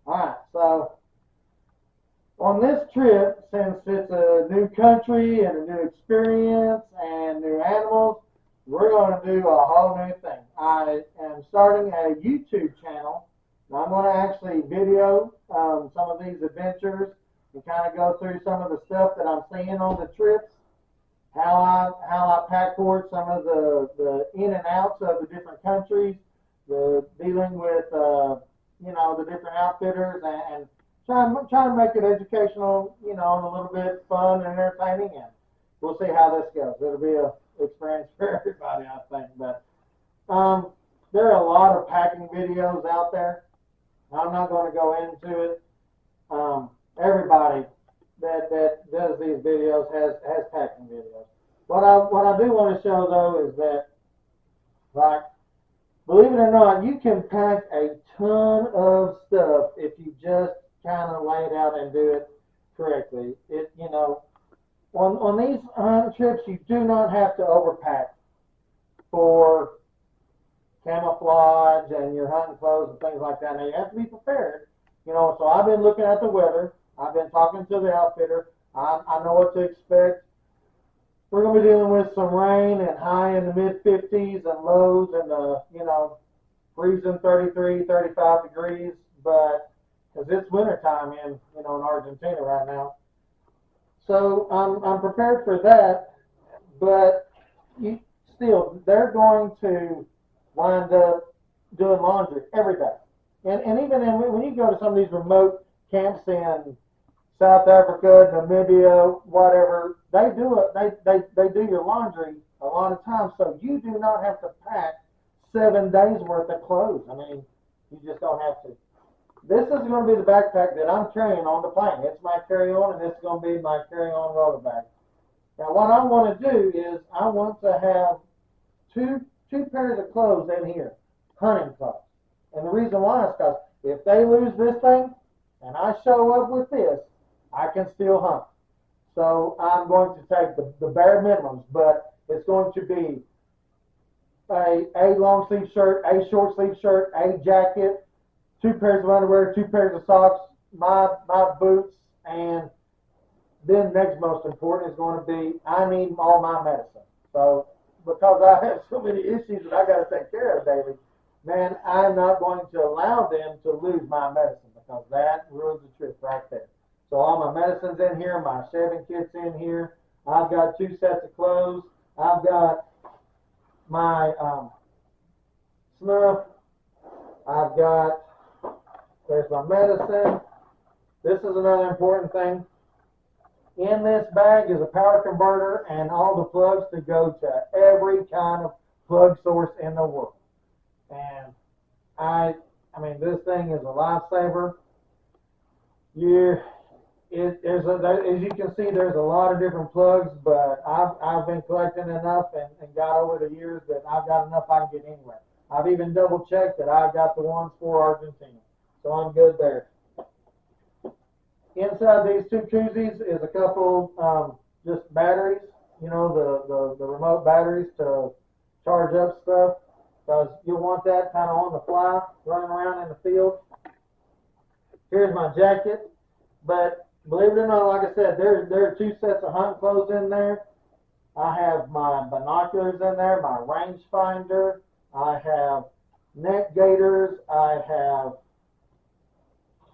Alright, so on this trip, since it's a new country and a new experience and new animals, we're going to do a whole new thing. I am starting a YouTube channel. And I'm going to actually video some of these adventures and kind of go through some of the stuff that I'm seeing on the trips, how I pack forward some of the in and outs of the different countries, the dealing with the different outfitters, and try to make it educational, and a little bit fun and entertaining, and we'll see how this goes. It'll be a experience for everybody, I think. But there are a lot of packing videos out there. I'm not going to go into it. Everybody that does these videos has packing videos. What I do want to show though is that, like, believe it or not, you can pack a ton of stuff if you just kind of lay it out and do it correctly. On these trips, you do not have to overpack for camouflage and your hunting clothes and things like that. Now, you have to be prepared. So I've been looking at the weather. I've been talking to the outfitter. I know what to expect. We're going to be dealing with some rain and high in the mid-50s and lows in the, freezing 33, 35 degrees. But because it's wintertime in Argentina right now. So I'm prepared for that. But they're going to wind up doing laundry every day. And even when you go to some of these remote camps in South Africa, Namibia, whatever, they do your laundry a lot of times, so you do not have to pack 7 days worth of clothes. I mean, you just don't have to. This is going to be the backpack that I'm carrying on the plane. It's my carry-on, and this is going to be my carry-on roller bag. Now, what I want to do is I want to have two pairs of clothes in here, hunting clothes. And the reason why is because if they lose this thing and I show up with this, I can still hunt. So I'm going to take the bare minimums, but it's going to be a long sleeve shirt, a short sleeve shirt, a jacket, 2 pairs of underwear, 2 pairs of socks, my boots, and then next most important is going to be I need all my medicine. So because I have so many issues that I got to take care of daily, man, I'm not going to allow them to lose my medicine because that ruins the trip right there. So all my medicine's in here, my shaving kit's in here. I've got 2 sets of clothes. I've got my snuff. There's my medicine. This is another important thing. In this bag is a power converter and all the plugs to go to every kind of plug source in the world. And I mean, this thing is a lifesaver. As you can see, there's a lot of different plugs, but I've been collecting enough and got over the years that I've got enough I can get anywhere. I've even double checked that I've got the ones for Argentina, so I'm good there. Inside these 2 koozies is a couple just batteries, the remote batteries to charge up stuff, because you'll want that kind of on the fly, running around in the field. Here's my jacket, but believe it or not, like I said, there are 2 sets of hunting clothes in there. I have my binoculars in there, my rangefinder, I have neck gaiters, I have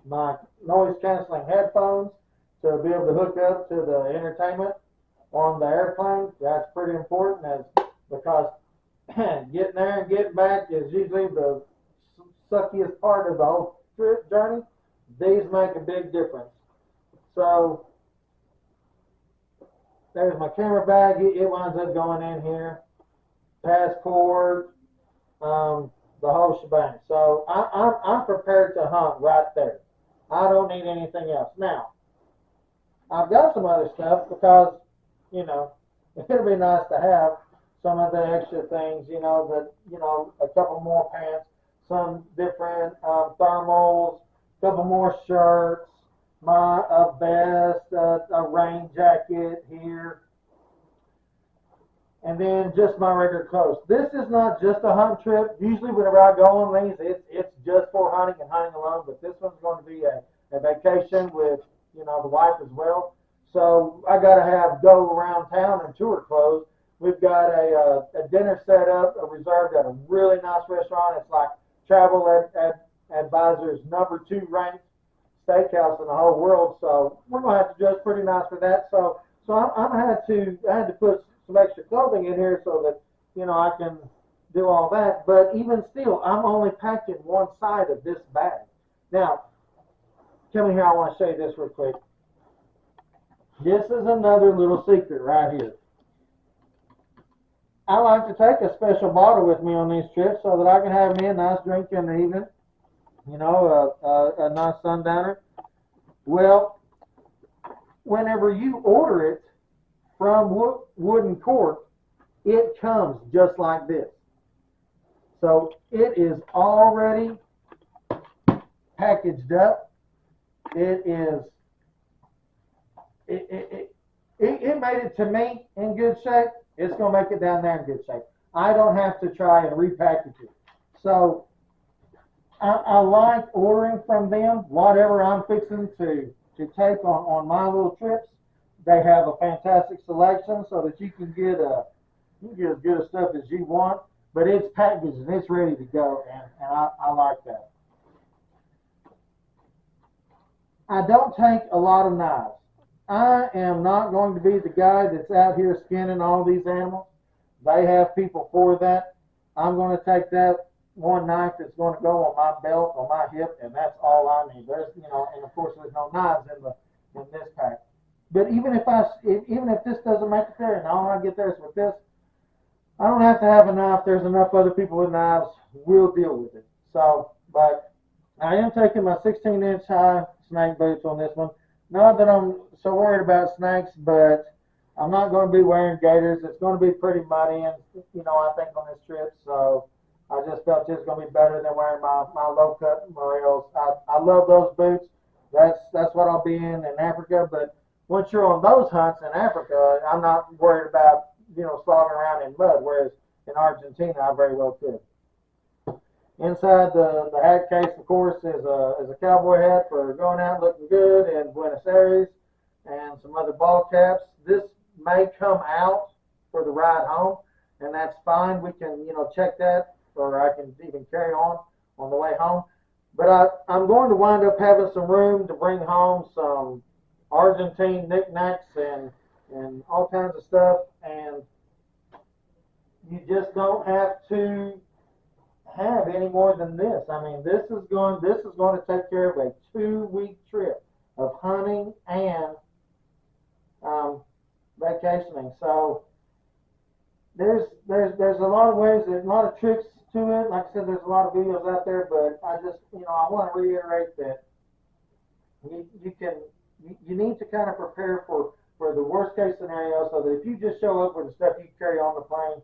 my noise canceling headphones to be able to hook up to the entertainment on the airplane. That's pretty important because getting there and getting back is usually the suckiest part of the whole trip journey. These make a big difference. So there's my camera bag. It winds up going in here. Passport, the whole shebang. So I'm prepared to hunt right there. I don't need anything else. Now, I've got some other stuff because, it'll be nice to have some of the extra things, a couple more pants, some different thermals, a couple more shirts, a vest, a rain jacket here. and then just my regular clothes. This is not just a hunt trip. Usually whenever I go on these, it's just for hunting and hunting alone, but this one's going to be a vacation with, you know, the wife as well. So I got to have go around town and tour clothes. We've got a dinner set up, reserved at a really nice restaurant. It's like Travel Advisors #2 ranked steakhouse in the whole world. So we're going to have to dress pretty nice for that. So I had to put some extra clothing in here so that, you know, I can do all that. But even still, I'm only packing one side of this bag. Now, come in here. I want to show you this real quick. This is another little secret right here. I like to take a special bottle with me on these trips so that I can have me a nice drink in the evening. You know, a nice sundowner. Well, whenever you order it from Wooden Court, it comes just like this. So it is already packaged up. It made it to me in good shape. It's going to make it down there in good shape. I don't have to try and repackage it. So I like ordering from them whatever I'm fixing to take on my little trips. They have a fantastic selection so that you can get as good a stuff as you want, but it's packaged and it's ready to go, and I like that. I don't take a lot of knives. I am not going to be the guy that's out here skinning all these animals. They have people for that. I'm going to take that one knife that's going to go on my belt, on my hip, and that's all I need. There's, you know, and of course there's no knives in this pack. But even if this doesn't make it there, and all I get there is with this, I don't have to have a knife. There's enough other people with knives. We'll deal with it. So, but I am taking my 16-inch high snake boots on this one. Not that I'm so worried about snakes, but I'm not going to be wearing gaiters. It's going to be pretty muddy, and you know, I think on this trip, so I just felt this was going to be better than wearing my low-cut morels. I love those boots. That's what I'll be in Africa. But once you're on those hunts in Africa, I'm not worried about, you know, slogging around in mud. Whereas in Argentina, I very well could. Inside the hat case, of course, is a cowboy hat for going out looking good in Buenos Aires, and some other ball caps. This may come out for the ride home, and that's fine. We can, you know, check that, or I can even carry on the way home. But I'm going to wind up having some room to bring home some Argentine knickknacks and all kinds of stuff, and you just don't have to have any more than this. I mean, this is going to take care of a 2-week trip of hunting and vacationing. So there's a lot of ways, there's a lot of tricks to it. Like I said, there's a lot of videos out there, but I just, you know, I want to reiterate that you need to kind of prepare for the worst case scenario, so that if you just show up with the stuff you carry on the plane,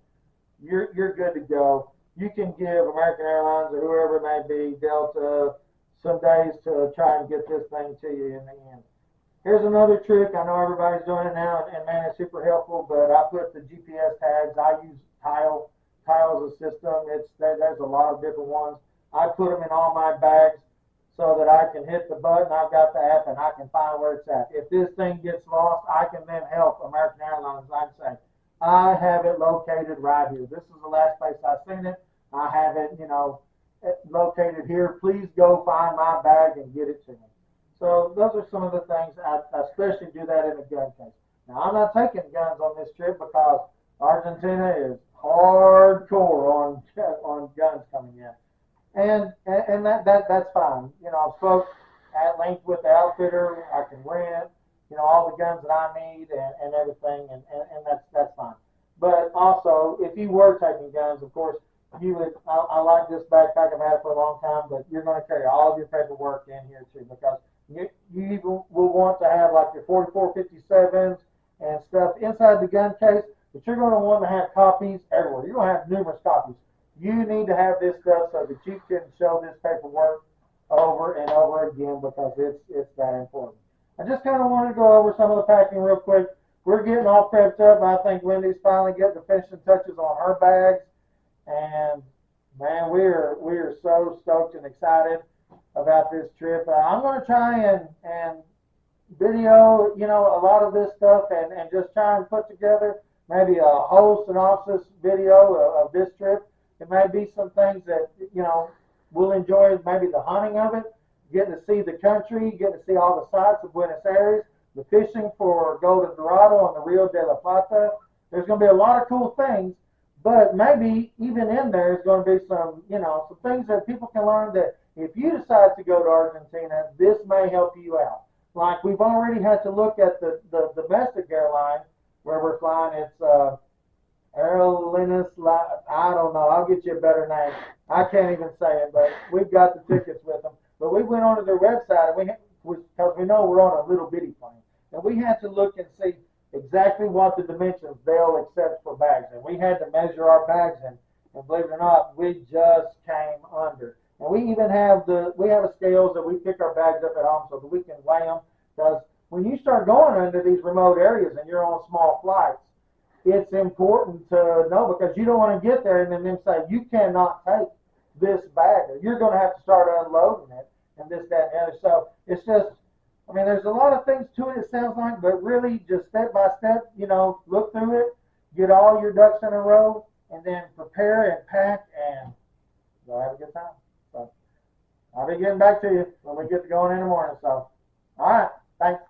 you're good to go. You can give American Airlines or whoever it may be, Delta, some days to try and get this thing to you in the end. Here's another trick. I know everybody's doing it now, and man, it's super helpful, but I put the GPS tags. I use Tile as a system. There's a lot of different ones. I put them in all my bags so that I can hit the button. I've got the app, and I can find where it's at. If this thing gets lost, I can then help American Airlines. I can say, I have it located right here. This is the last place I've seen it. I have it, you know, located here. Please go find my bag and get it to me. So those are some of the things. I especially do that in a gun case. Now, I'm not taking guns on this trip because Argentina is hardcore on guns coming in, and that's fine. You know, I've spoke at length with the outfitter. I can rent, you know, all the guns that I need and everything, and that's fine. But also, if you were taking guns, of course, you would. I like this backpack. I've had it for a long time, but you're going to carry all of your paperwork in here too, because you even will want to have like your 4457s and stuff inside the gun case, but you're going to want to have copies everywhere. You're going to have numerous copies. You need to have this stuff so that you can show this paperwork over and over again, because it's that important. I just kind of wanted to go over some of the packing real quick. Of we're getting all prepped up. I think Wendy's finally getting the finishing touches on her bags, and man, we are so stoked and excited about this trip. I'm going to try and video, a lot of this stuff, and just try and put together maybe a whole synopsis video of this trip. It may be some things that, we'll enjoy, maybe the hunting of it, getting to see the country, getting to see all the sights of Buenos Aires, the fishing for Golden Dorado and the Rio de la Plata. There's going to be a lot of cool things, but maybe even in there is going to be some, some things that people can learn that if you decide to go to Argentina, this may help you out. Like we've already had to look at the domestic airline where we're flying. It's Aerolíneas, I don't know. I'll get you a better name. I can't even say it, but we've got the tickets with them. But we went onto their website, and because we know we're on a little bitty plane, and we had to look and see exactly what the dimensions they'll accept for bags. And we had to measure our bags, and believe it or not, we just came under. And we even have a scales that we pick our bags up at home so that we can weigh them. Because when you start going into these remote areas and you're on small flights, it's important to know, because you don't want to get there and then them say you cannot take this bag, or you're going to have to start unloading it, and this, that, and the other. So it's just, there's a lot of things to it, it sounds like, but really just step by step, look through it, get all your ducks in a row, and then prepare and pack, and you'll have a good time. So I'll be getting back to you when we get to going in the morning. So, all right, thanks.